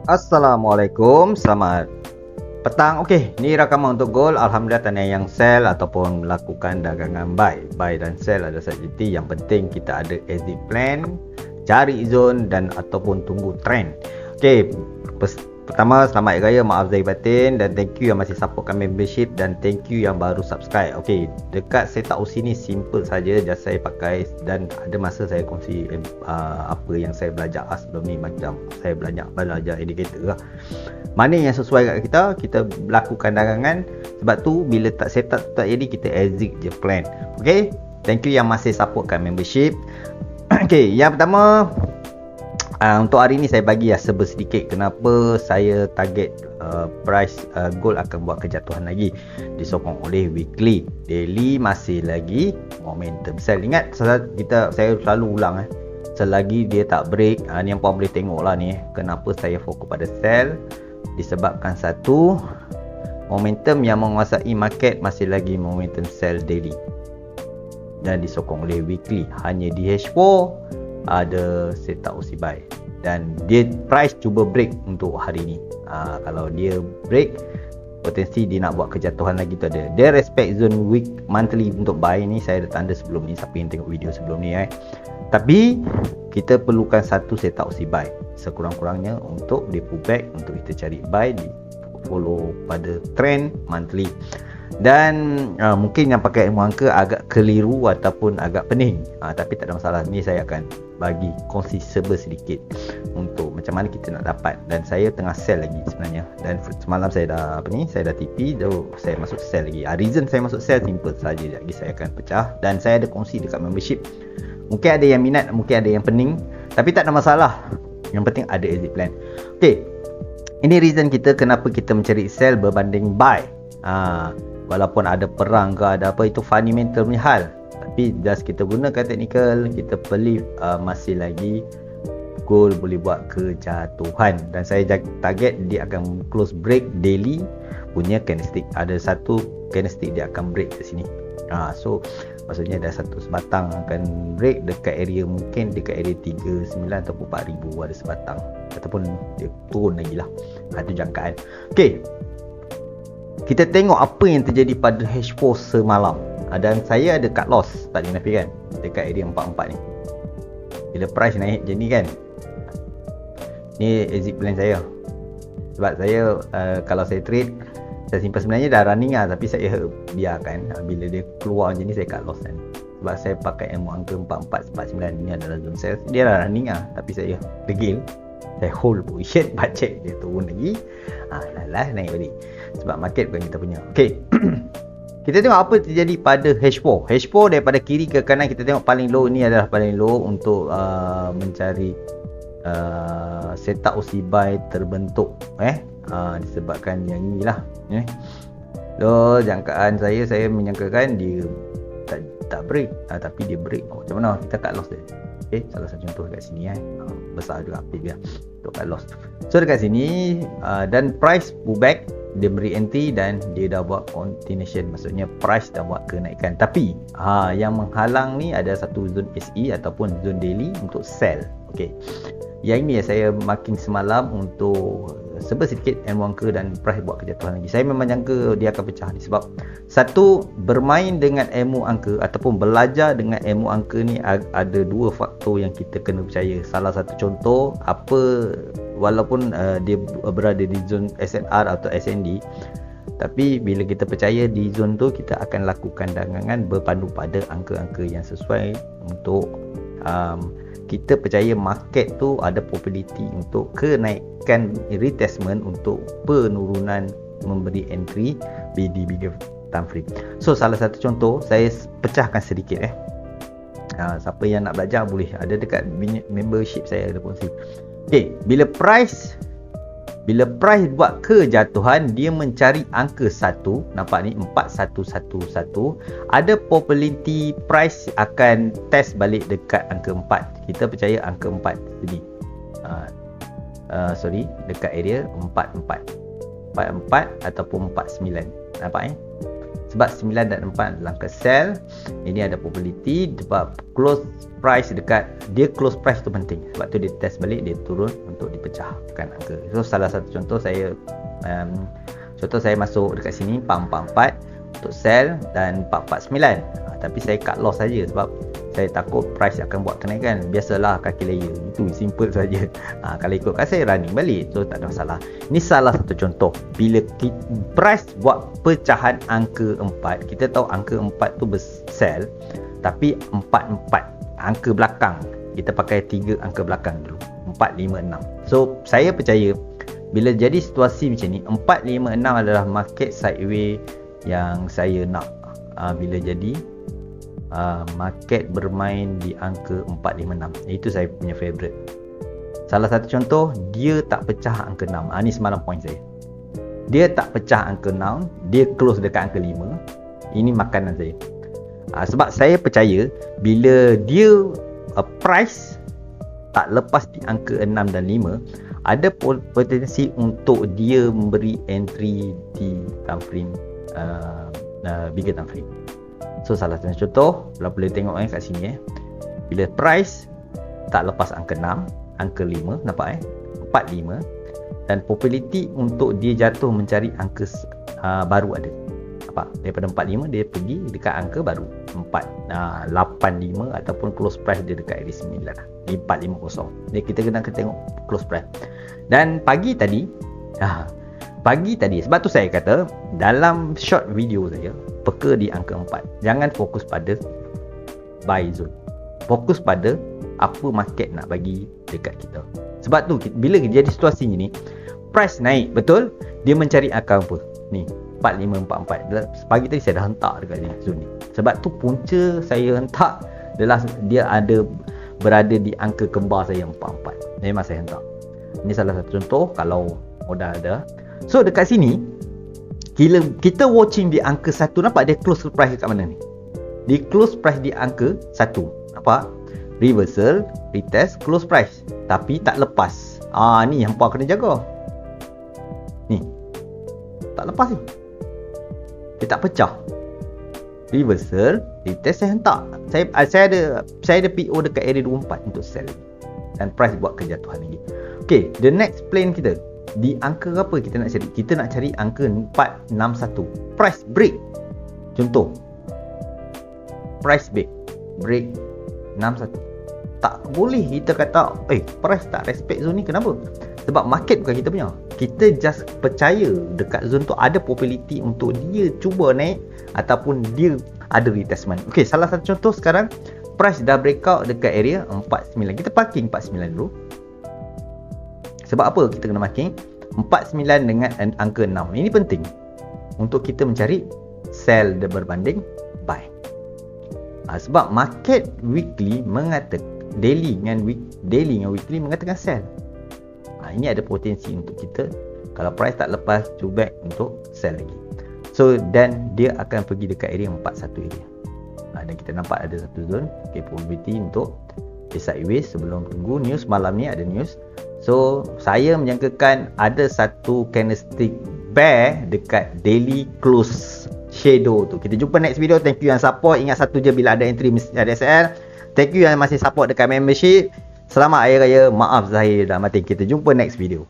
Assalamualaikum, selamat petang. Okey, ni rakaman untuk gold. Alhamdulillah tanya yang sell ataupun melakukan dagangan buy dan sell ada sahaja. Yang penting kita ada exit plan, cari zone dan ataupun tunggu trend. Okey, pertama selamat Hari Raya, maaf zahir batin, dan thank you yang masih supportkan membership dan thank you yang baru subscribe. Okey, dekat setup OC ni simple saja, just saya pakai dan ada masa saya kongsi apa yang saya belajar sebelum ni, macam saya belajar indikator lah. Mana yang sesuai kat kita lakukan dagangan. Sebab tu bila tak setup tak jadi, kita exit je plan. Okey, thank you yang masih supportkan membership. Okey, yang pertama, untuk hari ni saya bagi serba sedikit kenapa saya target price gold akan buat kejatuhan lagi, disokong oleh weekly. Daily masih lagi momentum sell. Ingat saya selalu ulang selagi dia tak break, ni yang puan boleh tengok lah ni kenapa saya fokus pada sell. Disebabkan satu, momentum yang menguasai market masih lagi momentum sell daily dan disokong oleh weekly. Hanya di H4 ada setup OC buy dan dia price cuba break untuk hari ni. Kalau dia break, potensi dia nak buat kejatuhan lagi tu ada. Dia respect zone week monthly untuk buy ni, saya dah tanda sebelum ni, siapa yang tengok video sebelum ni tapi kita perlukan satu setup OC buy sekurang-kurangnya untuk dia pullback, untuk kita cari buy, di follow pada trend monthly. Dan mungkin yang pakai ilmu angka agak keliru ataupun agak pening, tapi tak ada masalah. Ni saya akan bagi kongsi serba sedikit untuk macam mana kita nak dapat. Dan saya tengah sell lagi sebenarnya, dan semalam saya dah saya dah TP, saya masuk sell lagi. Reason saya masuk sell simple saja, lagi saya akan pecah dan saya ada kongsi dekat membership. Mungkin ada yang minat, mungkin ada yang pening, tapi tak ada masalah, yang penting ada exit plan. Okey, ini reason kita kenapa kita mencari sell berbanding buy. Walaupun ada perang ke ada apa, itu fundamental punya hal, tapi just kita gunakan technical, kita believe masih lagi gold boleh buat kejatuhan. Dan saya target dia akan close break daily punya candlestick. Ada satu candlestick dia akan break ke sini. So maksudnya ada satu sebatang akan break dekat area, mungkin dekat area 39 ataupun 4000 ada sebatang, ataupun dia turun lagi lah. Itu jangkaan. Okey, kita tengok apa yang terjadi pada H4 semalam. Dan saya ada cut loss, tak dinafikan, dekat area 44 ni. Bila price naik macam ni kan, ni exit plan saya. Sebab saya kalau saya trade, saya simpan sebenarnya dah running tapi saya biarkan. Bila dia keluar macam ni, saya cut loss kan. Sebab saya pakai ilmu angka 44, 49, ni adalah zone sell. Dia dah running tapi saya degil, saya hold position, baca dia turun lagi, naik balik. Sebab market bukan kita punya. Okey, kita tengok apa terjadi pada H4. H4 daripada kiri ke kanan, kita tengok paling low ni adalah paling low untuk mencari setup OC buy terbentuk. Disebabkan yang ni lah. So jangkaan saya menyangkakan dia tak break, tapi dia break. Macam mana kita cut loss dia? Okay, salah satu contoh dekat sini besar juga update dia untuk cut loss. So dekat sini dan price pullback, dia beri entry dan dia dah buat continuation, maksudnya price dah buat kenaikan. Tapi yang menghalang ni ada satu zone SE ataupun zone daily untuk sell. Okey, yang ini saya marking semalam untuk serba sedikit ilmu angka dan price buat kejatuhan lagi. Saya memang jangka dia akan pecah ni, sebab satu, bermain dengan ilmu angka ataupun belajar dengan ilmu angka ni ada dua faktor yang kita kena percaya. Salah satu contoh, walaupun dia berada di zone SNR atau SND, tapi bila kita percaya di zone tu, kita akan lakukan dagangan berpandu pada angka-angka yang sesuai. Untuk kita percaya market tu ada probability untuk kenaikan retestment, untuk penurunan memberi entry di bigger time frame. So salah satu contoh saya pecahkan sedikit siapa yang nak belajar boleh, ada dekat membership saya ada kongsi. Okey, bila price buat kejatuhan, dia mencari angka 1, nampak ni 4111, ada probability price akan test balik dekat angka 4. Kita percaya angka 4 sini. Dekat area 44 ataupun 49. Nampak Sebab 9 dan 4 adalah angka sell. Ini ada probability sebab close price dekat, dia close price tu penting. Sebab tu dia test balik, dia turun untuk dipecahkan angka. So salah satu contoh saya masuk dekat sini 444 untuk sell dan 449. Tapi saya cut loss saja sebab saya takut price akan buat kenaikan. Biasalah kaki layer, itu simple saja. Kalau ikutkan saya running balik, so tak ada masalah. Ini salah satu contoh bila price buat pecahan angka 4. Kita tahu angka 4 tu sell, tapi 44 angka belakang, kita pakai 3 angka belakang dulu, 4, 5, 6. So saya percaya bila jadi situasi macam ni, 4, 5, 6 adalah market sideways yang saya nak. Bila jadi market bermain di angka 4, 5, 6, itu saya punya favourite. Salah satu contoh, dia tak pecah angka 6. Ni semalam point saya, dia tak pecah angka 6, dia close dekat angka 5. Ini makanan saya. Sebab saya percaya bila dia price tak lepas di angka 6 dan 5, ada potensi untuk dia memberi entry di time frame bigger time frame. So salah satu contoh, kalau boleh tengok kat sini bila price tak lepas angka 6, angka 5, nampak 45, dan probability untuk dia jatuh mencari angka baru ada. Nampak? Daripada 45 dia pergi dekat angka baru 485 ataupun close price dia dekat area 9 lah, di 450. Jadi kita kena tengok close price. Dan pagi tadi sebab tu saya kata dalam short video saya peka di angka 4. Jangan fokus pada buy zone, fokus pada apa market nak bagi dekat kita. Sebab tu bila jadi situasi ni, price naik betul, dia mencari angka apa ni, 4544. Pagi tadi saya dah hentak dekat zone ni. Sebab tu punca saya hentak adalah dia berada di angka kembar saya 44. Memang saya hentak. Ini salah satu contoh kalau modal ada. So dekat sini kita watching di angka 1, nampak dia close price dekat mana ni? Dia close price di angka 1. Nampak? Reversal, retest, close price. Tapi tak lepas. Ni hampa kena jaga. Ni. Tak lepas ni. Dia tak pecah. Reversal, retest saya hentak. Saya ada PO dekat area 24 untuk sell. Dan price buat kejatuhan lagi. Okay, the next plan kita. Di angka apa kita nak cari? Kita nak cari angka 461. Price break. Contoh. Price break 61. Tak boleh kita kata price tak respect zone ni. Kenapa? Sebab market bukan kita punya. Kita just percaya dekat zone tu ada probability untuk dia cuba naik ataupun dia ada retestment. Okay, salah satu contoh sekarang price dah breakout dekat area 49. Kita parking 49 dulu. Sebab apa kita kena marking 49 dengan angka 6? Ini penting untuk kita mencari sell dan berbanding buy. Sebab market weekly mengatakan daily dengan weekly mengatakan sell. Ini ada potensi untuk kita kalau price tak lepas to back untuk sell lagi. So dan dia akan pergi dekat area 41 area. Dan kita nampak ada satu zone probability untuk sideways. Sebelum tunggu news malam ni ada news. So saya menyangkakan ada satu candlestick bear dekat daily close shadow tu. Kita jumpa next video. Thank you yang support. Ingat satu je, bila ada entry mesti ada SL. Thank you yang masih support dekat membership. Selamat Hari Raya. Maaf Zahir dan Matin. Kita jumpa next video.